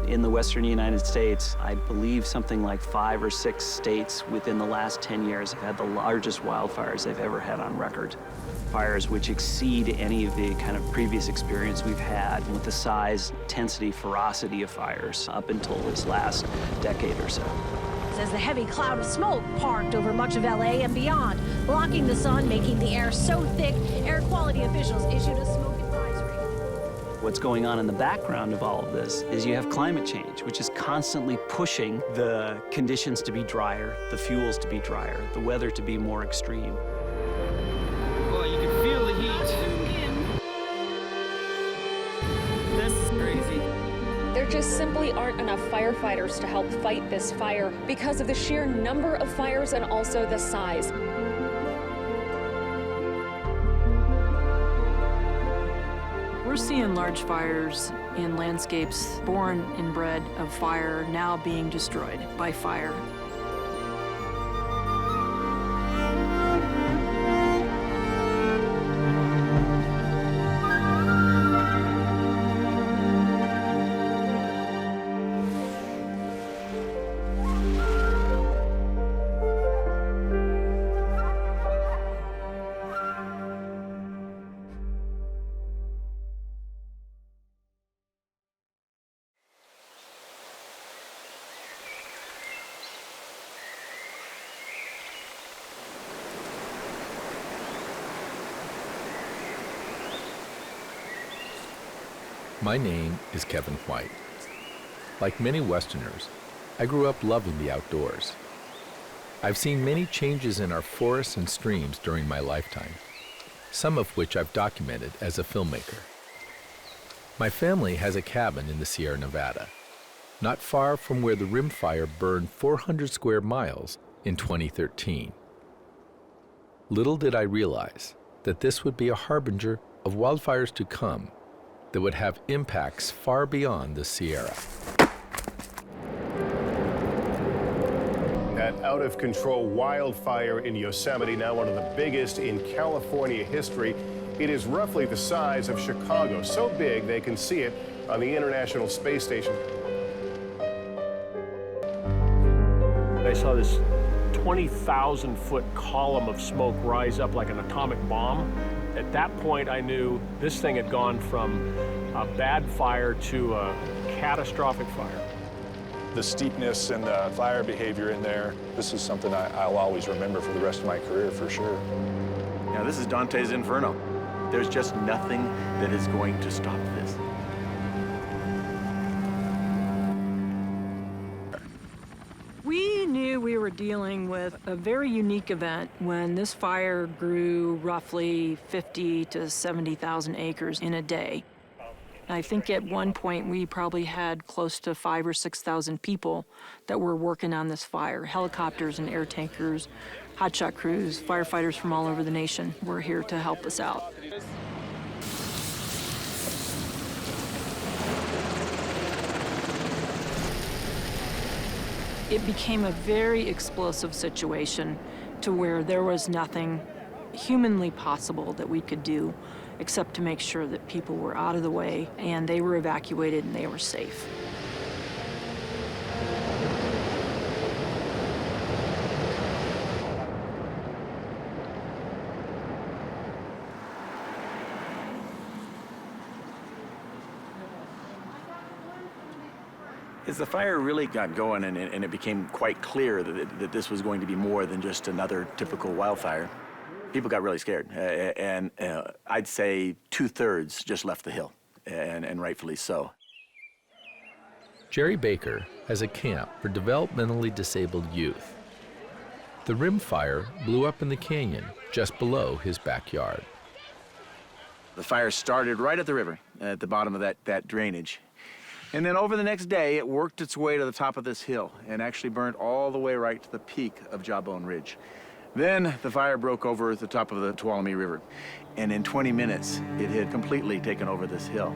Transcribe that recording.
In the western United States, I believe something like 5 or 6 states within the last 10 years have had the largest wildfires they've ever had on record. Fires which exceed any of the kind of previous experience we've had with the size, intensity, ferocity of fires up until this last decade or so. As the heavy cloud of smoke parked over much of LA and beyond, blocking the sun, making the air so thick, air quality officials issued a smoke advisory. What's going on in the background of all of this is you have climate change, which is constantly pushing the conditions to be drier, the fuels to be drier, the weather to be more extreme. Well, you can feel the heat. This is crazy. There just simply aren't enough firefighters to help fight this fire because of the sheer number of fires and also the size. We're seeing large fires in landscapes born and bred of fire now being destroyed by fire. My name is Kevin White. Like many Westerners, I grew up loving the outdoors. I've seen many changes in our forests and streams during my lifetime, some of which I've documented as a filmmaker. My family has a cabin in the Sierra Nevada, not far from where the Rim Fire burned 400 square miles in 2013. Little did I realize that this would be a harbinger of wildfires to come that would have impacts far beyond the Sierra. That out-of-control wildfire in Yosemite, now one of the biggest in California history. It is roughly the size of Chicago, so big they can see it on the International Space Station. I saw this 20,000-foot column of smoke rise up like an atomic bomb. At that point, I knew this thing had gone from a bad fire to a catastrophic fire. The steepness and the fire behavior in there, this is something I'll always remember for the rest of my career, for sure. Now, this is Dante's Inferno. There's just nothing that is going to stop this. We knew we were dealing with a very unique event when this fire grew roughly 50 to 70,000 acres in a day. I think at one point we probably had close to 5,000 or 6,000 people that were working on this fire. Helicopters and air tankers, hotshot crews, firefighters from all over the nation were here to help us out. It became a very explosive situation to where there was nothing humanly possible that we could do except to make sure that people were out of the way and they were evacuated and they were safe. As the fire really got going and it became quite clear that this was going to be more than just another typical wildfire, people got really scared. And I'd say 2/3 just left the hill, and rightfully so. Jerry Baker has a camp for developmentally disabled youth. The Rim Fire blew up in the canyon just below his backyard. The fire started right at the river, at the bottom of that drainage. And then over the next day, it worked its way to the top of this hill and actually burned all the way right to the peak of Jawbone Ridge. Then the fire broke over at the top of the Tuolumne River. And in 20 minutes, it had completely taken over this hill.